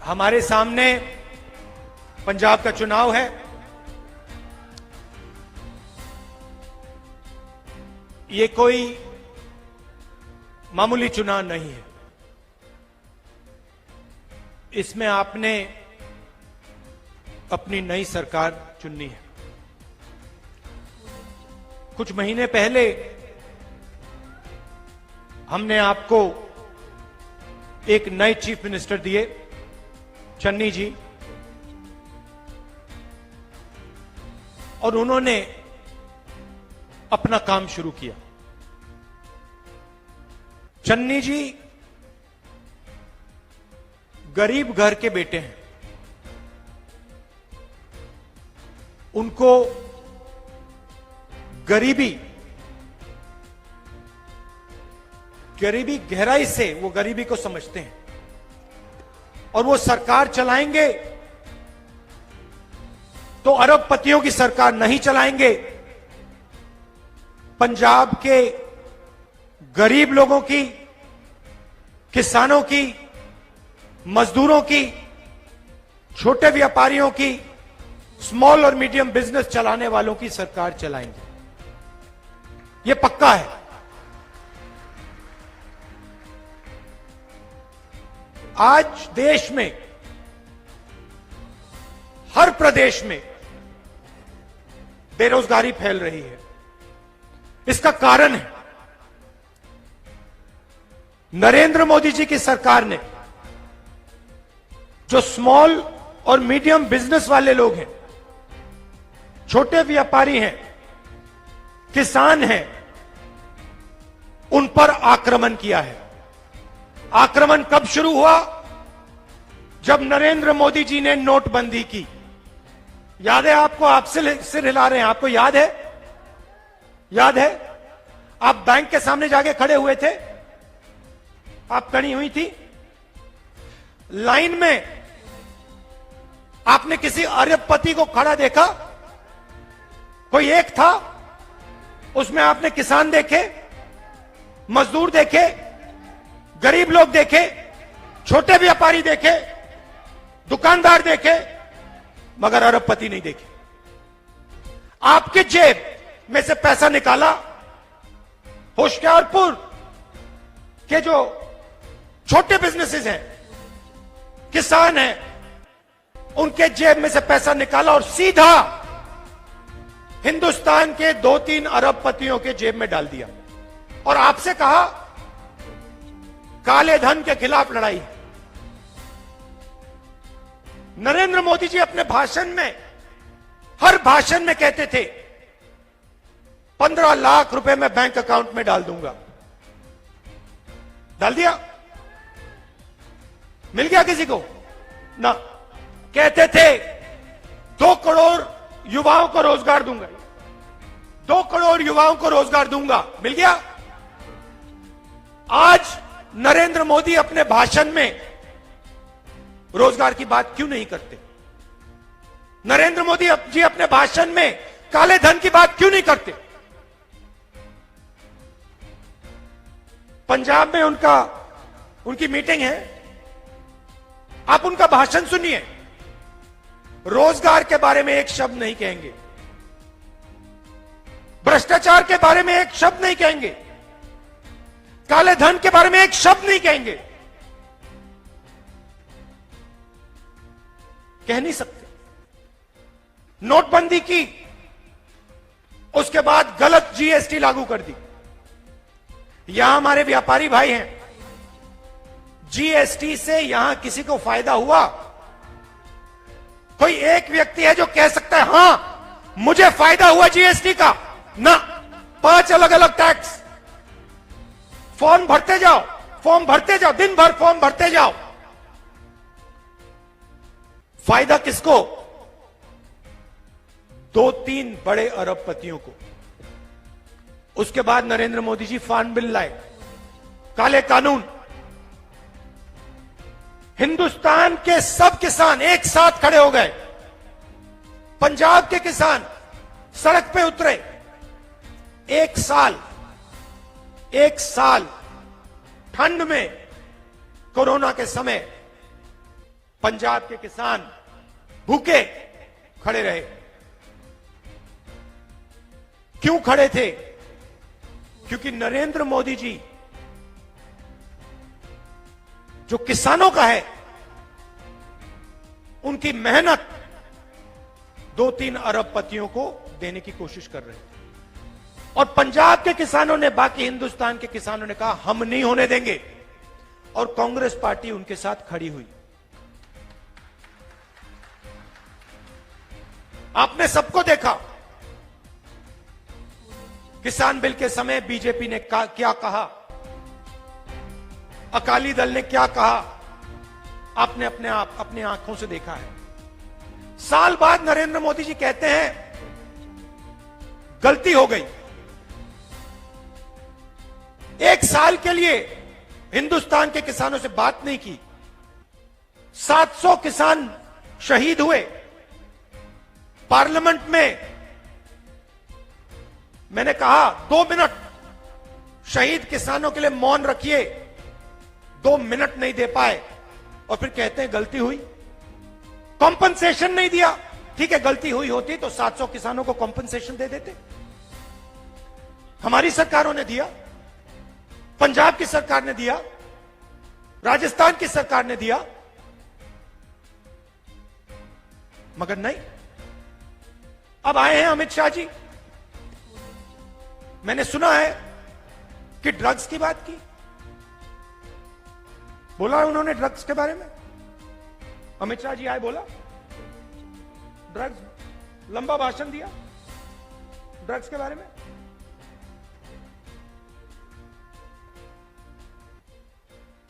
हमारे सामने पंजाब का चुनाव है। ये कोई मामूली चुनाव नहीं है। इसमें आपने अपनी नई सरकार चुननी है। कुछ महीने पहले हमने आपको एक नए चीफ मिनिस्टर दिए, चन्नी जी, और उन्होंने अपना काम शुरू किया। चन्नी जी गरीब घर के बेटे हैं। उनको गरीबी गहराई से वो गरीबी को समझते हैं और वो सरकार चलाएंगे तो अरबपतियों की सरकार नहीं चलाएंगे। पंजाब के गरीब लोगों की, किसानों की, मजदूरों की, छोटे व्यापारियों की, स्मॉल और मीडियम बिजनेस चलाने वालों की सरकार चलाएंगे। ये पक्का है। आज देश में हर प्रदेश में बेरोजगारी फैल रही है। इसका कारण है नरेंद्र मोदी जी की सरकार ने, जो स्मॉल और मीडियम बिजनेस वाले लोग हैं, छोटे व्यापारी हैं, किसान हैं, उन पर आक्रमण किया है। आक्रमण कब शुरू हुआ? जब नरेंद्र मोदी जी ने नोटबंदी की। याद है आपको? आप सिर हिला रहे हैं। आपको याद है? याद है? आप बैंक के सामने जाके खड़े हुए थे, आप खड़ी हुई थी लाइन में। आपने किसी अरबपति को खड़ा देखा? कोई एक था, उसमें आपने किसान देखे, मजदूर देखे, गरीब लोग देखे, छोटे व्यापारी देखे, दुकानदार देखे, मगर अरबपति नहीं देखे। आपके जेब में से पैसा निकाला, होशियारपुर के जो छोटे बिजनेसेस हैं, किसान हैं, उनके जेब में से पैसा निकाला और सीधा हिंदुस्तान के 2-3 अरबपतियों के जेब में डाल दिया और आपसे कहा काले धन के खिलाफ लड़ाई। नरेंद्र मोदी जी अपने भाषण में, हर भाषण में कहते थे 15 लाख रुपए मैं बैंक अकाउंट में डाल दूंगा। डाल दिया? मिल गया किसी को? ना। कहते थे 2 करोड़ युवाओं को रोजगार दूंगा, 2 करोड़ युवाओं को रोजगार दूंगा। मिल गया? आज नरेंद्र मोदी अपने भाषण में रोजगार की बात क्यों नहीं करते? नरेंद्र मोदी जी अपने भाषण में काले धन की बात क्यों नहीं करते? पंजाब में उनकी मीटिंग है, आप उनका भाषण सुनिए। रोजगार के बारे में एक शब्द नहीं कहेंगे, भ्रष्टाचार के बारे में एक शब्द नहीं कहेंगे, काले धन के बारे में एक शब्द नहीं कहेंगे। कह नहीं सकते। नोटबंदी की, उसके बाद गलत जीएसटी लागू कर दी। यहां हमारे व्यापारी भाई हैं, जीएसटी से यहां किसी को फायदा हुआ? कोई एक व्यक्ति है जो कह सकता है हां मुझे फायदा हुआ जीएसटी का? ना। 5 अलग अलग टैक्स, फॉर्म भरते जाओ, फॉर्म भरते जाओ, दिन भर फॉर्म भरते जाओ। फायदा किसको? 2-3 बड़े अरबपतियों को। उसके बाद नरेंद्र मोदी जी फार्म बिल लाए, काले कानून। हिंदुस्तान के सब किसान एक साथ खड़े हो गए। पंजाब के किसान सड़क पे उतरे। एक साल ठंड में, कोरोना के समय पंजाब के किसान भूखे खड़े रहे। क्यों खड़े थे? क्योंकि नरेंद्र मोदी जी जो किसानों का है, उनकी मेहनत 2-3 अरबपतियों को देने की कोशिश कर रहे हैं। और पंजाब के किसानों ने, बाकी हिंदुस्तान के किसानों ने कहा हम नहीं होने देंगे, और कांग्रेस पार्टी उनके साथ खड़ी हुई। आपने सबको देखा, किसान बिल के समय बीजेपी ने क्या कहा, अकाली दल ने क्या कहा, आपने अपने आंखों से देखा है। साल बाद नरेंद्र मोदी जी कहते हैं गलती हो गई। 1 साल के लिए हिंदुस्तान के किसानों से बात नहीं की। 700 किसान शहीद हुए। पार्लियामेंट में मैंने कहा 2 मिनट शहीद किसानों के लिए मौन रखिए, 2 मिनट नहीं दे पाए, और फिर कहते हैं गलती हुई। कॉम्पनसेशन नहीं दिया। ठीक है, गलती हुई होती तो 700 किसानों को कॉम्पनसेशन दे देते। हमारी सरकारों ने दिया, पंजाब की सरकार ने दिया, राजस्थान की सरकार ने दिया, मगर नहीं। अब आए हैं अमित शाह जी। मैंने सुना है कि ड्रग्स की बात की, बोला उन्होंने ड्रग्स के बारे में। अमित शाह जी आए, बोला ड्रग्स, लंबा भाषण दिया ड्रग्स के बारे में।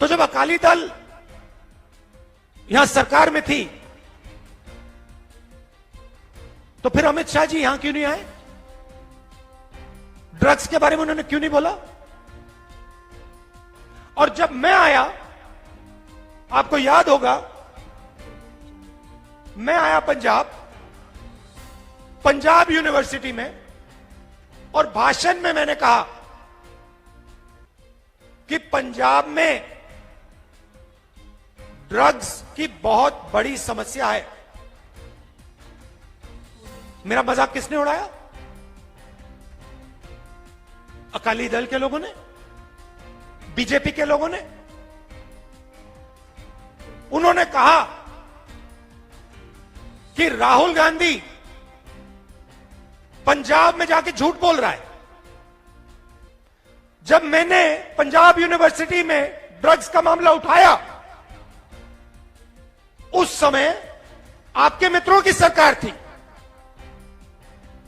तो जब अकाली दल यहां सरकार में थी, तो फिर अमित शाह जी यहां क्यों नहीं आए? ड्रग्स के बारे में उन्होंने क्यों नहीं बोला? और जब मैं आया, आपको याद होगा, मैं आया पंजाब यूनिवर्सिटी में, और भाषण में मैंने कहा कि पंजाब में ड्रग्स की बहुत बड़ी समस्या है। मेरा मजाक किसने उड़ाया? अकाली दल के लोगों ने, बीजेपी के लोगों ने। उन्होंने कहा कि राहुल गांधी पंजाब में जाके झूठ बोल रहा है। जब मैंने पंजाब यूनिवर्सिटी में ड्रग्स का मामला उठाया, उस समय आपके मित्रों की सरकार थी।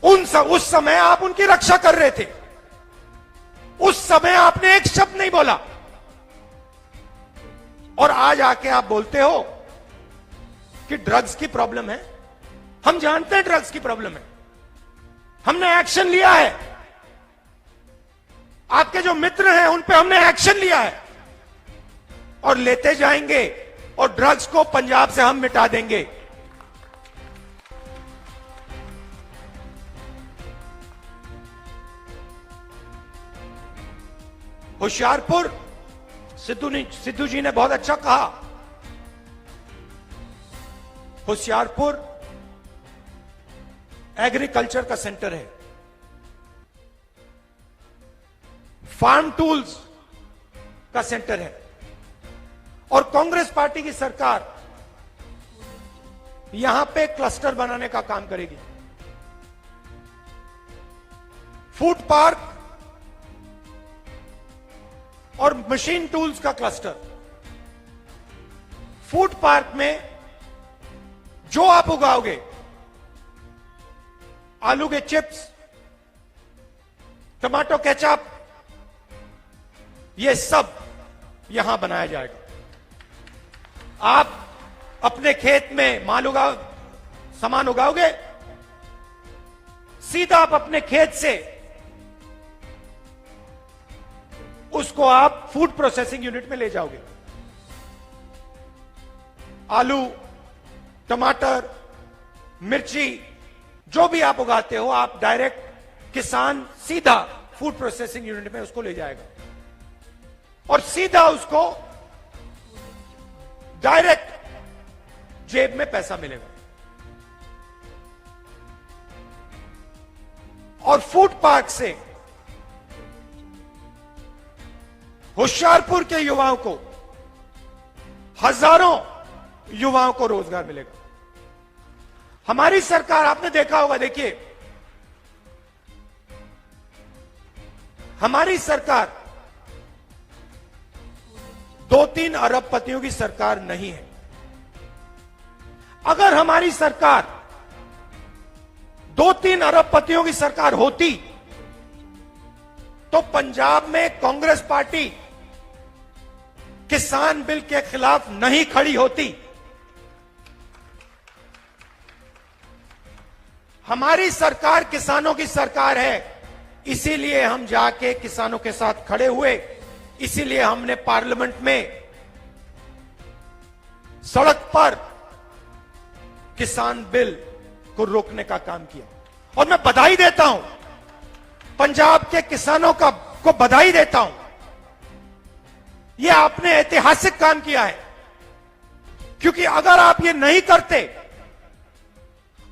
उस समय आप उनकी रक्षा कर रहे थे। उस समय आपने एक शब्द नहीं बोला, और आज आके आप बोलते हो कि ड्रग्स की प्रॉब्लम है। हम जानते हैं ड्रग्स की प्रॉब्लम है, हमने एक्शन लिया है। आपके जो मित्र हैं उन पे हमने एक्शन लिया है, और लेते जाएंगे, और ड्रग्स को पंजाब से हम मिटा देंगे। होशियारपुर, सिद्धू जी ने बहुत अच्छा कहा, होशियारपुर एग्रीकल्चर का सेंटर है, फार्म टूल्स का सेंटर है, और कांग्रेस पार्टी की सरकार यहां पे क्लस्टर बनाने का काम करेगी। फूड पार्क और मशीन टूल्स का क्लस्टर। फूड पार्क में जो आप उगाओगे, आलू के चिप्स, टमाटो केचप, ये सब यहां बनाया जाएगा। आप अपने खेत में सामान उगाओगे, सीधा आप अपने खेत से उसको आप फूड प्रोसेसिंग यूनिट में ले जाओगे। आलू, टमाटर, मिर्ची, जो भी आप उगाते हो, आप डायरेक्ट किसान सीधा फूड प्रोसेसिंग यूनिट में उसको ले जाएगा, और सीधा उसको डायरेक्ट जेब में पैसा मिलेगा। और फूड पार्क से होशियारपुर के युवाओं को, हजारों युवाओं को रोजगार मिलेगा। हमारी सरकार, आपने देखा होगा, देखिए हमारी सरकार 2-3 अरबपतियों की सरकार नहीं है। अगर हमारी सरकार 2-3 अरबपतियों की सरकार होती तो पंजाब में कांग्रेस पार्टी किसान बिल के खिलाफ नहीं खड़ी होती। हमारी सरकार किसानों की सरकार है, इसीलिए हम जाके किसानों के साथ खड़े हुए, इसीलिए हमने पार्लियामेंट में सड़क पर किसान बिल को रोकने का काम किया। और मैं बधाई देता हूं, पंजाब के किसानों को बधाई देता हूं। यह आपने ऐतिहासिक काम किया है, क्योंकि अगर आप ये नहीं करते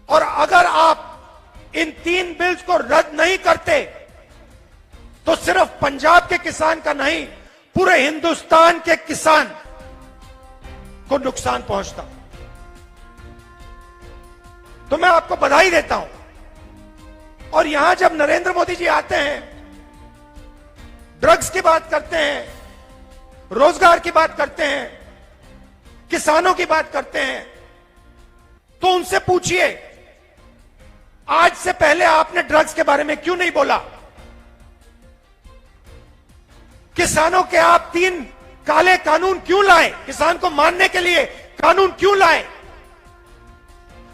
और अगर आप इन 3 बिल्स को रद्द नहीं करते तो सिर्फ पंजाब के किसान का नहीं, पूरे हिंदुस्तान के किसान को नुकसान पहुंचता। तो मैं आपको बधाई देता हूं। और यहां जब नरेंद्र मोदी जी आते हैं, ड्रग्स की बात करते हैं, रोजगार की बात करते हैं, किसानों की बात करते हैं, तो उनसे पूछिए आज से पहले आपने ड्रग्स के बारे में क्यों नहीं बोला? किसानों के आप 3 काले कानून क्यों लाए? किसान को मारने के लिए कानून क्यों लाए?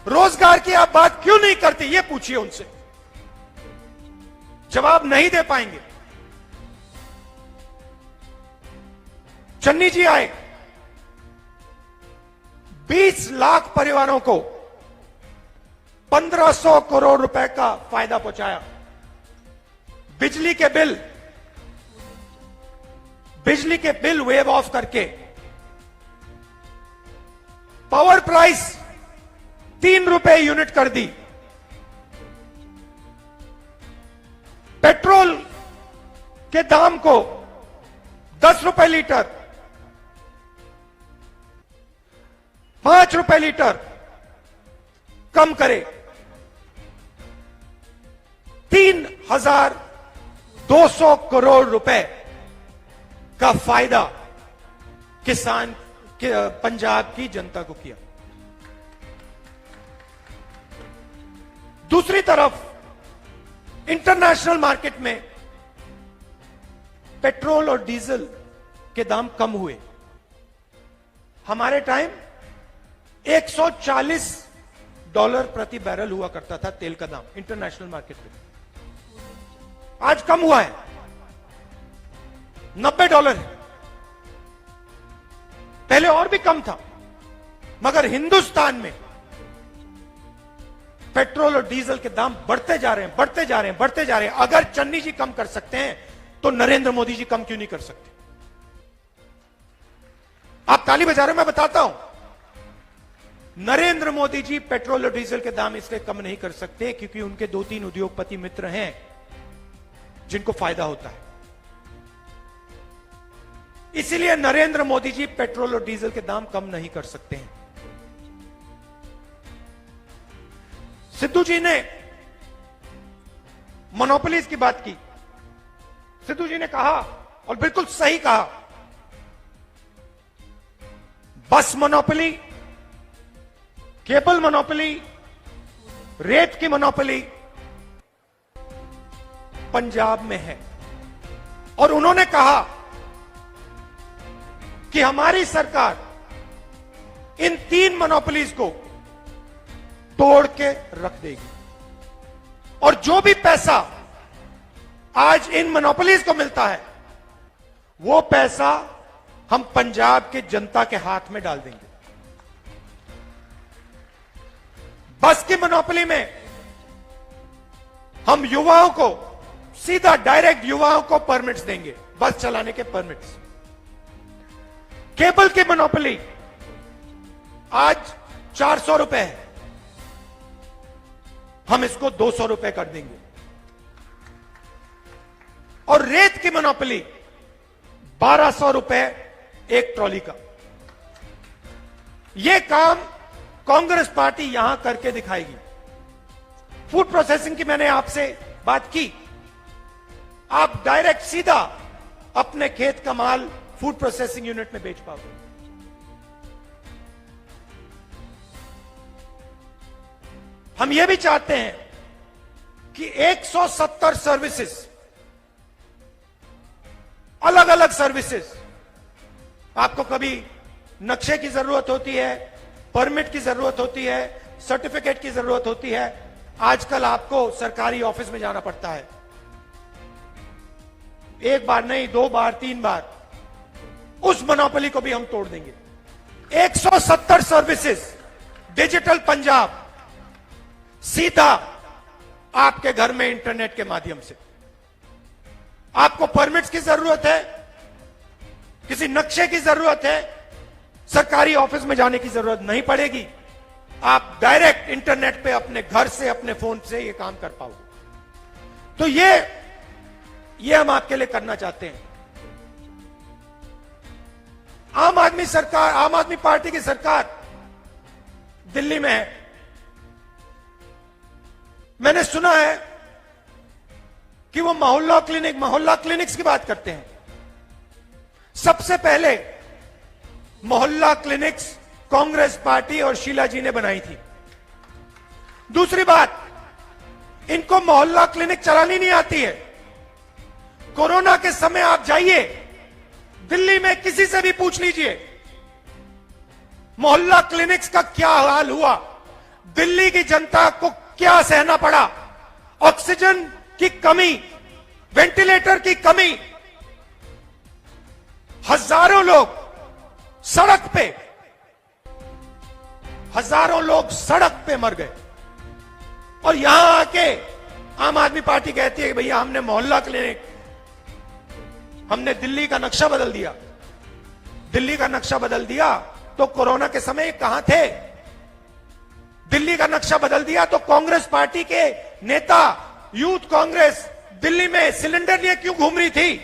रोजगार की आप बात क्यों नहीं करते? ये पूछिए उनसे, जवाब नहीं दे पाएंगे। चन्नी जी आए, 20 लाख परिवारों को 1500 करोड़ रुपए का फायदा पहुंचाया। बिजली के बिल वेव ऑफ करके पावर प्राइस 3 रुपए यूनिट कर दी। पेट्रोल के दाम को 10 रुपए लीटर, 5 रुपए लीटर कम करे। 3200 करोड़ रुपए का फायदा किसान के पंजाब की जनता को किया। दूसरी तरफ इंटरनेशनल मार्केट में पेट्रोल और डीजल के दाम कम हुए। हमारे टाइम $140 प्रति बैरल हुआ करता था तेल का दाम इंटरनेशनल मार्केट में। आज कम हुआ है, $90 है। पहले और भी कम था, मगर हिंदुस्तान में पेट्रोल और डीजल के दाम बढ़ते जा रहे हैं, बढ़ते जा रहे हैं, बढ़ते जा रहे हैं। अगर चन्नी जी कम कर सकते हैं तो नरेंद्र मोदी जी कम क्यों नहीं कर सकते? आप ताली बजा रहे हो, मैं बताता हूं। नरेंद्र मोदी जी पेट्रोल और डीजल के दाम इसलिए कम नहीं कर सकते क्योंकि उनके 2-3 उद्योगपति मित्र हैं जिनको फायदा होता है। इसीलिए नरेंद्र मोदी जी पेट्रोल और डीजल के दाम कम नहीं कर सकते हैं। सिद्धू जी ने मोनोपोलीज की बात की। सिद्धू जी ने कहा, और बिल्कुल सही कहा, बस मोनोपोली, केबल मोनोपोली, रेत की मोनोपोली पंजाब में है। और उन्होंने कहा कि हमारी सरकार इन 3 मोनोपोलीज को तोड़ के रख देगी और जो भी पैसा आज इन मोनोपोलीज को मिलता है वो पैसा हम पंजाब के जनता के हाथ में डाल देंगे। बस की मोनोपोली में हम युवाओं को सीधा डायरेक्ट युवाओं को परमिट्स देंगे, बस चलाने के परमिट्स। केबल की मोनोपोली आज 400 रुपए है, हम इसको 200 रुपए कर देंगे। और रेत की मोनोपोली 1200 रुपए एक ट्रॉली का। यह काम कांग्रेस पार्टी यहां करके दिखाएगी। फूड प्रोसेसिंग की मैंने आपसे बात की, आप डायरेक्ट सीधा अपने खेत का माल फूड प्रोसेसिंग यूनिट में बेच पाओगे। हम यह भी चाहते हैं कि 170 सर्विसेज, अलग अलग सर्विसेज, आपको कभी नक्शे की जरूरत होती है, परमिट की जरूरत होती है, सर्टिफिकेट की जरूरत होती है, आजकल आपको सरकारी ऑफिस में जाना पड़ता है, एक बार नहीं, 2 बार 3 बार, उस मोनोपोली को भी हम तोड़ देंगे। 170 सर्विसेज डिजिटल पंजाब, सीधा आपके घर में इंटरनेट के माध्यम से। आपको परमिट्स की जरूरत है, किसी नक्शे की जरूरत है, सरकारी ऑफिस में जाने की जरूरत नहीं पड़ेगी। आप डायरेक्ट इंटरनेट पे अपने घर से, अपने फोन से ये काम कर पाओगे। तो ये हम आपके लिए करना चाहते हैं। आम आदमी सरकार, आम आदमी पार्टी की सरकार दिल्ली में है। मैंने सुना है कि वो मोहल्ला क्लिनिक्स की बात करते हैं। सबसे पहले मोहल्ला क्लिनिक्स कांग्रेस पार्टी और शीला जी ने बनाई थी। दूसरी बात, इनको मोहल्ला क्लिनिक चलानी नहीं आती है। कोरोना के समय आप जाइए दिल्ली में, किसी से भी पूछ लीजिए मोहल्ला क्लिनिक्स का क्या हाल हुआ, दिल्ली की जनता को क्या सहना पड़ा, ऑक्सीजन की कमी, वेंटिलेटर की कमी, हजारों लोग सड़क पे, हजारों लोग सड़क पे मर गए। और यहां आके आम आदमी पार्टी कहती है कि भैया हमने मोहल्ला क्लिनिक, हमने दिल्ली का नक्शा बदल दिया। दिल्ली का नक्शा बदल दिया तो कोरोना के समय कहां थे? दिल्ली का नक्शा बदल दिया तो कांग्रेस पार्टी के नेता, यूथ कांग्रेस दिल्ली में सिलेंडर लिए क्यों घूम रही थी?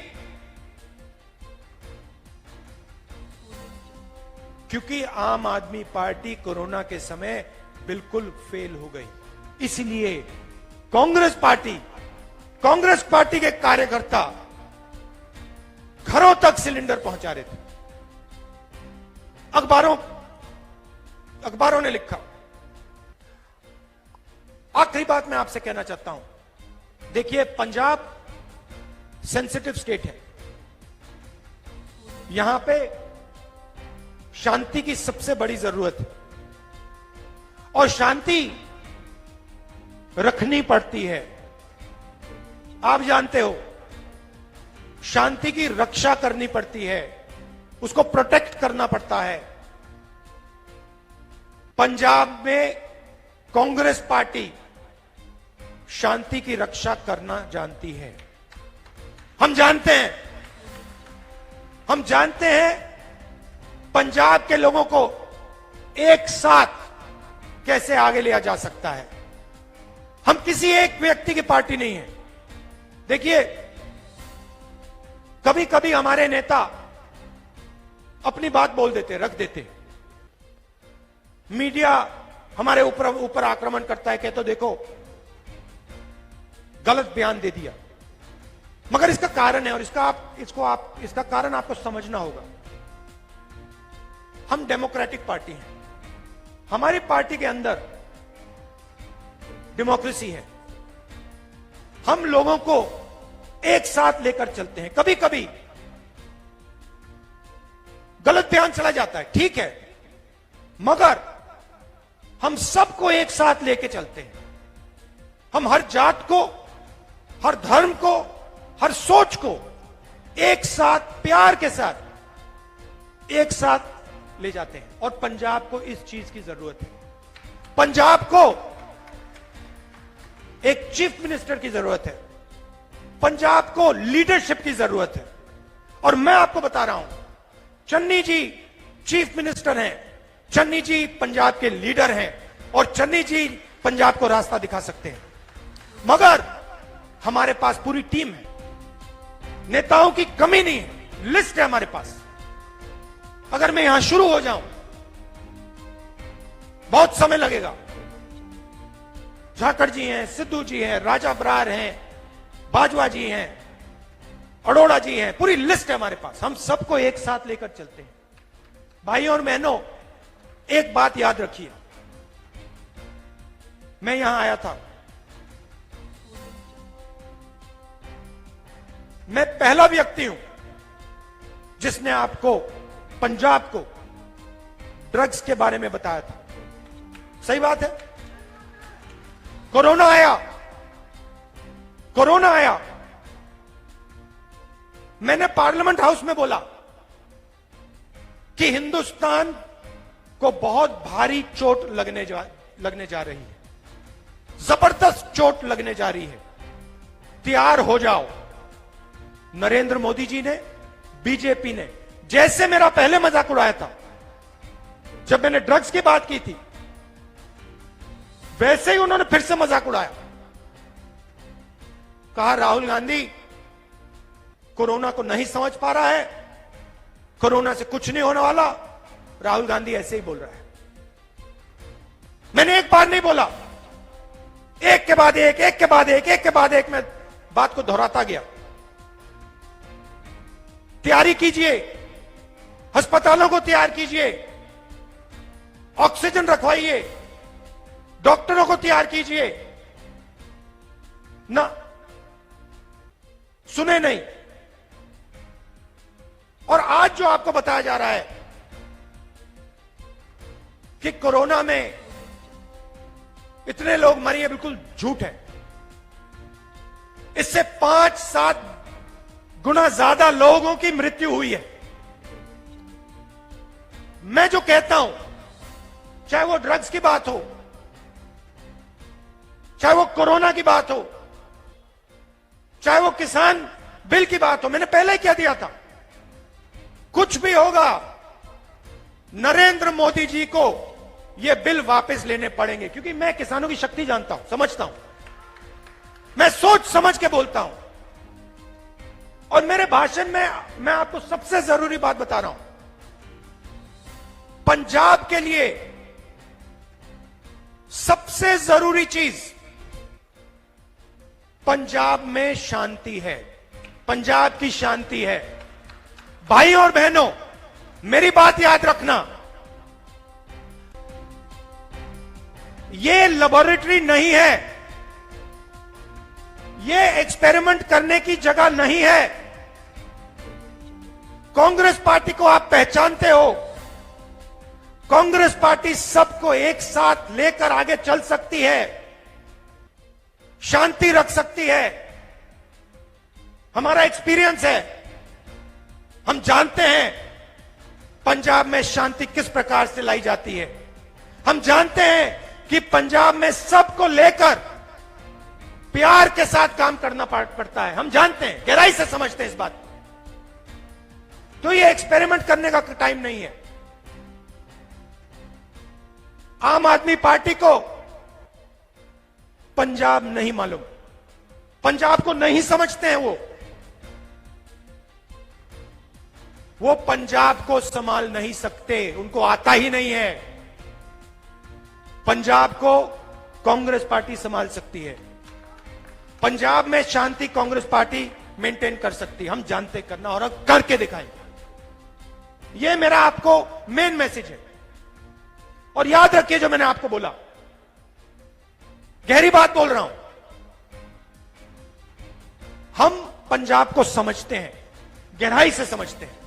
क्योंकि आम आदमी पार्टी कोरोना के समय बिल्कुल फेल हो गई। इसलिए कांग्रेस पार्टी के कार्यकर्ता घरों तक सिलेंडर पहुंचा रहे थे। अखबारों ने लिखा। आखिरी बात मैं आपसे कहना चाहता हूं, देखिए पंजाब सेंसिटिव स्टेट है। यहां पे शांति की सबसे बड़ी जरूरत है और शांति रखनी पड़ती है। आप जानते हो, शांति की रक्षा करनी पड़ती है, उसको प्रोटेक्ट करना पड़ता है। पंजाब में कांग्रेस पार्टी शांति की रक्षा करना जानती है। हम जानते हैं पंजाब के लोगों को एक साथ कैसे आगे लिया जा सकता है। हम किसी एक व्यक्ति की पार्टी नहीं है। देखिए, कभी कभी हमारे नेता अपनी बात बोल देते, रख देते, मीडिया हमारे ऊपर आक्रमण करता है, कहते तो देखो गलत बयान दे दिया। मगर इसका कारण है और इसका कारण आपको समझना होगा। हम डेमोक्रेटिक पार्टी हैं, हमारी पार्टी के अंदर डेमोक्रेसी है। हम लोगों को एक साथ लेकर चलते हैं। कभी कभी गलत बयान चला जाता है, ठीक है, मगर हम सबको एक साथ लेके चलते हैं। हम हर जात को, हर धर्म को, हर सोच को एक साथ, प्यार के साथ एक साथ ले जाते हैं। और पंजाब को इस चीज की जरूरत है। पंजाब को एक चीफ मिनिस्टर की जरूरत है, पंजाब को लीडरशिप की जरूरत है। और मैं आपको बता रहा हूं, चन्नी जी चीफ मिनिस्टर हैं, चन्नी जी पंजाब के लीडर हैं और चन्नी जी पंजाब को रास्ता दिखा सकते हैं, मगर हमारे पास पूरी टीम है, नेताओं की कमी नहीं है, लिस्ट है हमारे पास। अगर मैं यहां शुरू हो जाऊं बहुत समय लगेगा। झाकड़ जी हैं, सिद्धू जी हैं, राजा बरार हैं, बाजवा जी हैं, अरोड़ा जी हैं, पूरी लिस्ट है हमारे पास। हम सबको एक साथ लेकर चलते हैं। भाइयों और बहनों, एक बात याद रखिए, मैं यहां आया था, मैं पहला व्यक्ति हूं जिसने आपको पंजाब को ड्रग्स के बारे में बताया था। सही बात है। कोरोना आया, मैंने पार्लियामेंट हाउस में बोला कि हिंदुस्तान को बहुत भारी चोट लगने जा रही है, जबरदस्त चोट लगने जा रही है, तैयार हो जाओ। नरेंद्र मोदी जी ने, बीजेपी ने जैसे मेरा पहले मजाक उड़ाया था जब मैंने ड्रग्स की बात की थी, वैसे ही उन्होंने फिर से मजाक उड़ाया। कहा राहुल गांधी कोरोना को नहीं समझ पा रहा है, कोरोना से कुछ नहीं होने वाला। राहुल गांधी ऐसे ही बोल रहा है। मैंने एक बार नहीं बोला, एक के बाद एक मैं बात को दोहराता गया। तैयारी कीजिए, अस्पतालों को तैयार कीजिए, ऑक्सीजन रखवाइए, डॉक्टरों को तैयार कीजिए। ना सुने नहीं। और आज जो आपको बताया जा रहा है कि कोरोना में इतने लोग मरे, बिल्कुल झूठ है। इससे 5-7 गुना ज्यादा लोगों की मृत्यु हुई है। मैं जो कहता हूं, चाहे वो ड्रग्स की बात हो, चाहे वो कोरोना की बात हो, चाहे वो किसान बिल की बात हो, मैंने पहले ही कह दिया था, कुछ भी होगा नरेंद्र मोदी जी को ये बिल वापस लेने पड़ेंगे। क्योंकि मैं किसानों की शक्ति जानता हूं, समझता हूं, मैं सोच समझ के बोलता हूं। और मेरे भाषण में मैं आपको सबसे जरूरी बात बता रहा हूं, पंजाब के लिए सबसे जरूरी चीज पंजाब में शांति है, पंजाब की शांति है। भाइयों और बहनों, मेरी बात याद रखना, ये लेबोरेटरी नहीं है, ये एक्सपेरिमेंट करने की जगह नहीं है। कांग्रेस पार्टी को आप पहचानते हो, कांग्रेस पार्टी सबको एक साथ लेकर आगे चल सकती है, शांति रख सकती है। हमारा एक्सपीरियंस है, हम जानते हैं पंजाब में शांति किस प्रकार से लाई जाती है। हम जानते हैं कि पंजाब में सबको लेकर प्यार के साथ काम करना पड़ता है। हम जानते हैं, गहराई से समझते हैं इस बात। तो ये एक्सपेरिमेंट करने का टाइम नहीं है। आम आदमी पार्टी को पंजाब नहीं मालूम, पंजाब को नहीं समझते हैं। वो पंजाब को संभाल नहीं सकते, उनको आता ही नहीं है। पंजाब को कांग्रेस पार्टी संभाल सकती है, पंजाब में शांति कांग्रेस पार्टी मेंटेन कर सकती है। हम जानते करना और करके दिखाएंगे। यह मेरा आपको मेन मैसेज है। और याद रखिए जो मैंने आपको बोला, गहरी बात बोल रहा हूं, हम पंजाब को समझते हैं, गहराई से समझते हैं।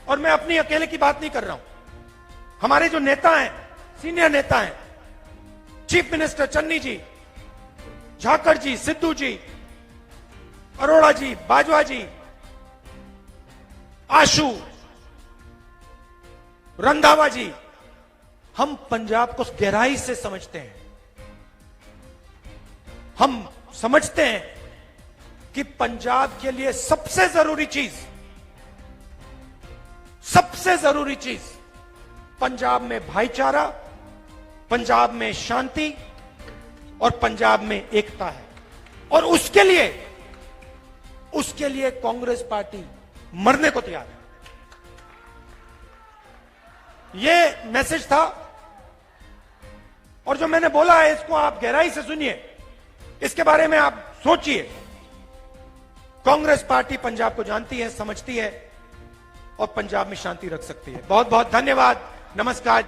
और मैं अपनी अकेले की बात नहीं कर रहा हूं। हमारे जो नेता हैं, सीनियर नेता हैं, चीफ मिनिस्टर चन्नी जी, झाकड़ जी, सिद्धू जी, अरोड़ा जी, बाजवा जी, आशु, रंधावा जी, हम पंजाब को गहराई से समझते हैं। हम समझते हैं कि पंजाब के लिए सबसे जरूरी चीज पंजाब में भाईचारा, पंजाब में शांति और पंजाब में एकता है। और उसके लिए कांग्रेस पार्टी मरने को तैयार है। यह मैसेज था और जो मैंने बोला है इसको आप गहराई से सुनिए, इसके बारे में आप सोचिए। कांग्रेस पार्टी पंजाब को जानती है, समझती है और पंजाब में शांति रख सकती है। बहुत बहुत धन्यवाद। नमस्कार।